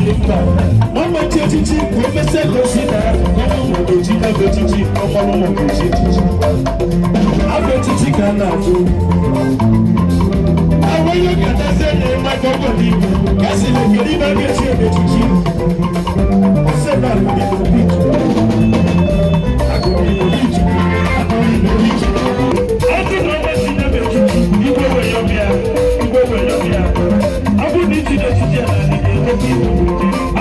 limba mama chichi professor Gosina mama moji na chichi mama moji chichi abo chichi kana fu awo yo kata se ne ma gogo di kasi le kiri ba ke chi de chichi o se na lu di bitu akori no bitu akori no bitu ati no ma si na be chichi ibo we yo bia abu ni ti de chichi na ni de ko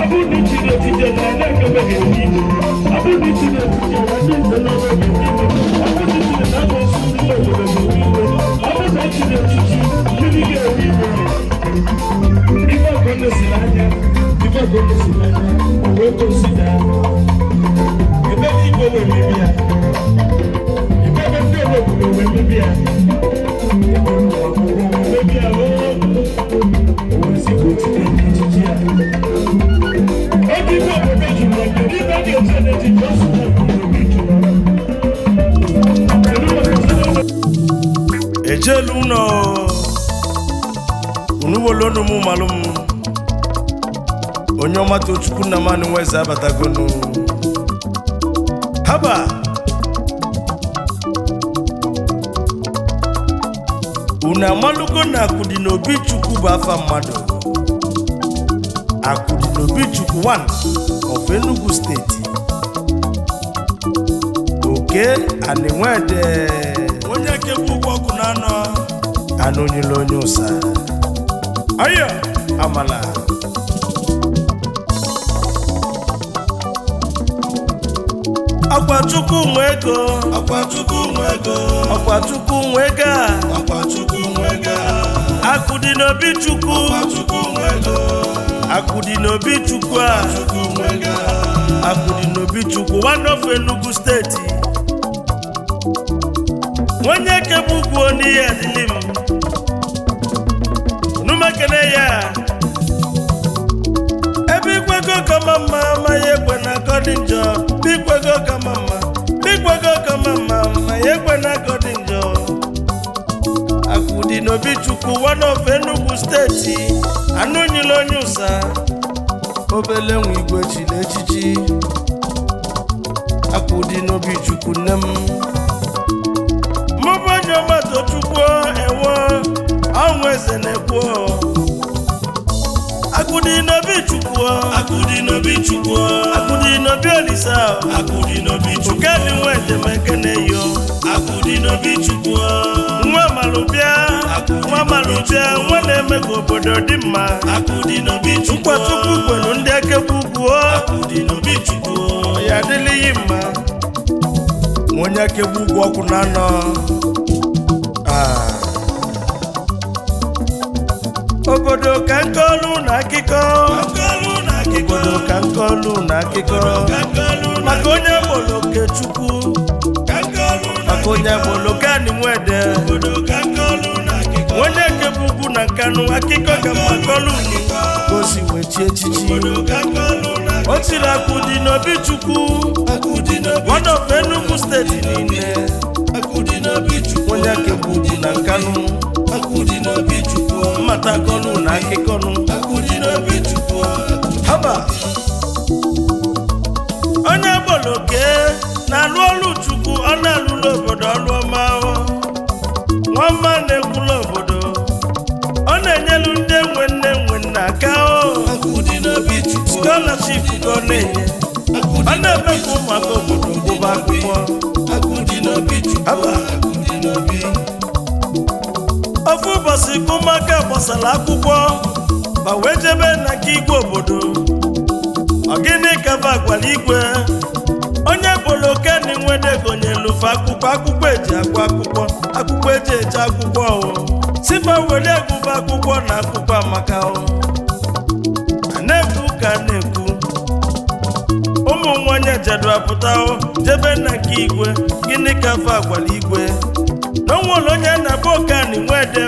abu ni ti de chichi na na ke be ni abu ni ti de chichi na ni de na be ni abu ni ti de na ko su ni le be ni abu ni ti de chichi ni ge ni ibo ko no silanya o we ko sida ebe ni ko we mi bia ebe be fi o we mi bia ebe o si ko ti de chichi a obi ko be ju mo ni ba de ti de ti just na ejelu no unuwolono mu malum Onyeoma Tochukwu na manu nweze abatagonu haba una malugo na akudi n'obi Chukwu bụ afa mmadụ akudi n'obi Chukwu 1 of Enugu State oke anenwede onye kebu ụgwọ ọkụ na anọ anonyele onye ụsa ayo amala Chukwu nwego akudi n'obi Chukwu akudi n'obi Chukwu akudi n'obi Chukwu 1 of Enugu State onye kebugu oni ya dilim numekene ya ebi kwego kama mama yekwe na godinjo bikwego kama mama yekwe na godinjo akudi n'obi Chukwu 1 of Enugu State anunyilo nyusa obele nwe igwe chile echichi akudi n'obi Chukwu nem Onyeoma Tochukwu ewo onweze nekwo akudi n'obi Chukwu akudi n'obi Olisa akudi n'obi Chukwu kani nwede mekene yo akudi n'obi Chukwu nwa malubia nwa na-eme ka obodo dị mma akudi n'obi Chukwu Chukwu kwenu ndị akebugwu akudi n'obi Chukwu ya adịlịghị mma onye akebugwu ọkụ na anọ obodo ka nkolu na akịkọ obodo ka nkolu na akịkọ maka onye gbolo ke Chukwu maka onye gbolo ka ni nwede onye kebugwu na nkanu akịkọ ka makolu ni gosi wechi echichi o tiri akudi n'obi Chukwu 1 of Enugu State niile onye kebugwu na nkanu akudi n'obi Chukwu mata konu na akikonu akudi n'obi Chukwu haba onye gboloke na alụ ọlụ Chukwu ọ na-alụla obodo ọlụ ọma nwamma na-ekwula obodo ọ na-enyelu ndị enwe nna aka akudi n'obi Chukwu scholarship ka ọ na-enye ọ na-emekwa ụmụaka obodo gụba akwụkwọ akudi n'obi Chukwu akudi n'obi ofu ụbọchị ụmụaka gbasara akwụkwọ ma wee jebe na nke igwe obodo ogini kava gwara igwe onye gboloke ni nwede gonyelu fa akwụkwọ eji agụ akwụkwọ eji eje akwụkwọ sifa were egwuba akwụkwọ na akwụkwọ amaka na-ekwu ka na-ekwu ụmụ nwanyị jedu apụta jebe na nke igwe gịnị kava gwara igwe n'onwere onye na-abụ okani nwede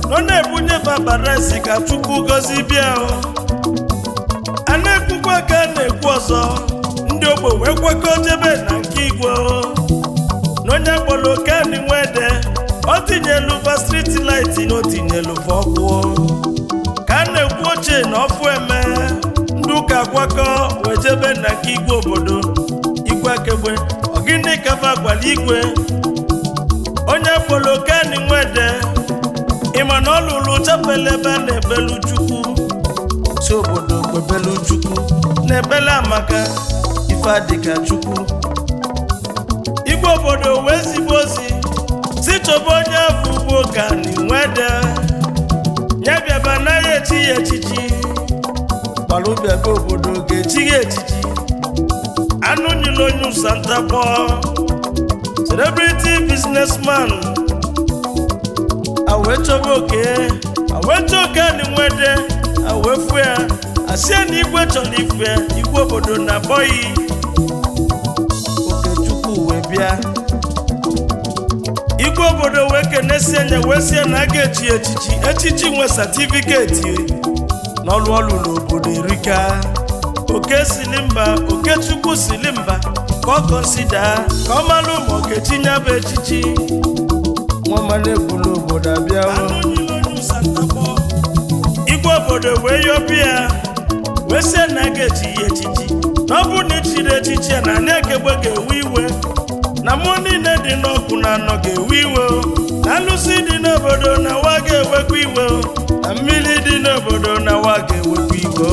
nọ na-ebunye fabaresi ka Chukwu gozi bịa a na-ekwukwa ka na-ekwu ọzọ ndị ogbo wee kwekọ jebe na nke igwe n'onye kpọrọ okani nwede o tinyelu fa street light na o tinyelu fa ọkụ ka a na-ekwu ochie na ọfụ eme ndị bulu ka kwakọ wejebe na nke igwe obodo igwe akegbe ogini kafa gwala igwe onye polo kani nwede ịma na ọlụlụ chapele ebe na-ebelu Chukwu si obodo kwebelu Chukwu na-ebele amaka ife adịka Chukwu igwe obodo wee zibe ozi si chọba onye afọ ugbo kani nwede ya bịaba anaghị echi ya echichi gbalụbịago obodo ga-echi ya echichi anụ nyere onye ụsantakpọ celebrity businessman awechọba oke awecha oke ani nwede awefu ya asịa na igwe chọrọ ife ya igwe obodo na bọyị Okechukwu wee bịa igwe obodo wee kenesi anya wee sie na a ga-echi echichi nwe satifiketi n'ọlụ ọlụ n'obodo erika oke silimba Okechukwu silimba ka ọ kọnsida ka ọ malụ ma ọ ga-etinye bụ echichi nwamana ekwulu obodo abịa igwe obodo wee yọbi ya wee sie na a ga-echi ya echichi na ọ bụ na ichiri echichi na anyị ekegbe ga-ewe iwe na mmụọ niile dị n'ọkụ na anọ ga-ewe iwe na alụsị dị n'obodo na wa ga-ewekwa iwe na mmiri dị n'obodo na wa ga-ewekwa iwe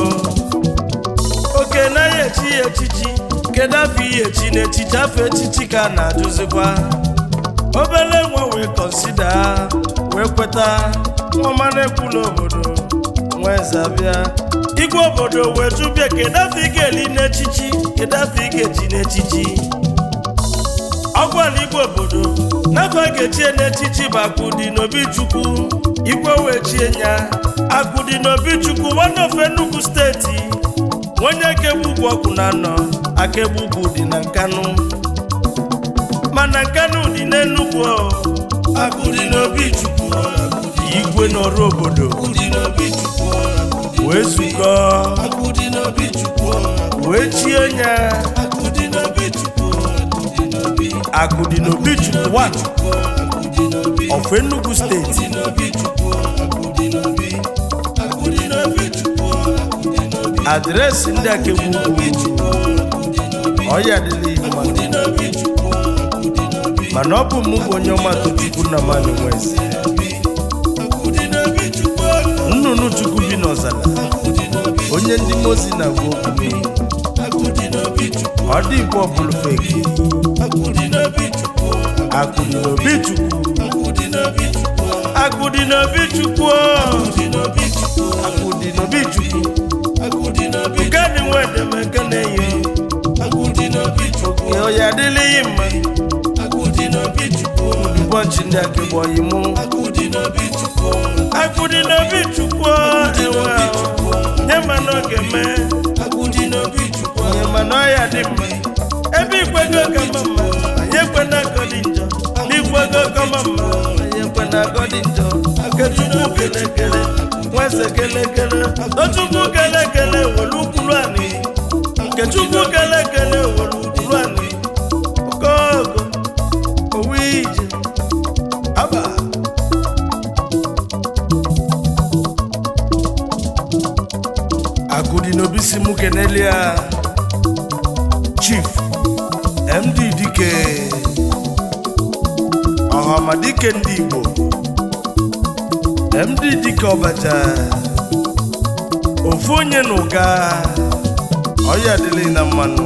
oke naghị echi ya echichi kedu afọ ihe echi na echichi afọ echichi ka a na-ajụzikwa obele nwa wee kọnsida wee kweta ọma na-ekwula obodo nwee zabịa igwe obodo wee jụbịa kedu afọ ị ga-eli n'echichi kedu afọ ị ga-echi n'echichi ọgwala igwe obodo n'afọ a ga-echie n'echichi bụ Akụdị n'obi Chukwu igwe wee chie nya Akụdị n'obi Chukwu one of Enugu steeti onye akegbu ugwu ọkụ na anọ akegbu ugwu dị na Nkanụ mana Nkanụ dị n'Enugu Akụdị n'obi Chukwu igwe n'ọrụ obodo wee zukọ wee chie nya Akụdị n'obi Chukwu one of Enugu steeti adreesị ndị akegbu ọya dịla mana ọ bụ mụ bụ Onyeoma Tochukwu na mani nwezi nnụnụ Chukwu bi n'ọzala onye ndị mozi na-agwa okwu ọ dị igbo ọbụlụ feki Akụdị n'obi Chukwu Akụdị n'obi Chukwu Akụdị n'obi Chukwu Ugadi nwede mekene ye Chukwu ya adịlịghị mma ụbọchị ndị akegbo yimu Akụdị n'obi Chukwu ewe nye mana ọ ga-eme nye mana ọ ya dị mma ebe ikwego kama mma anyị ekwena agọdị njọ n'ikwego kama mma anyị ekwena agọdị njọ Okechukwu kelekele nweze kelekele Tochukwu kelekele welu ukwuru anyị Okechukwu kelekele welu ukwuru anyị okooko owu ije aba Akụdị n'obi si mụ kenelia Chief MD Dike Ọhamadike ndị Igbo MD Dike Ọbaja ofu onye n'ụga ọya dịlị na mmanụ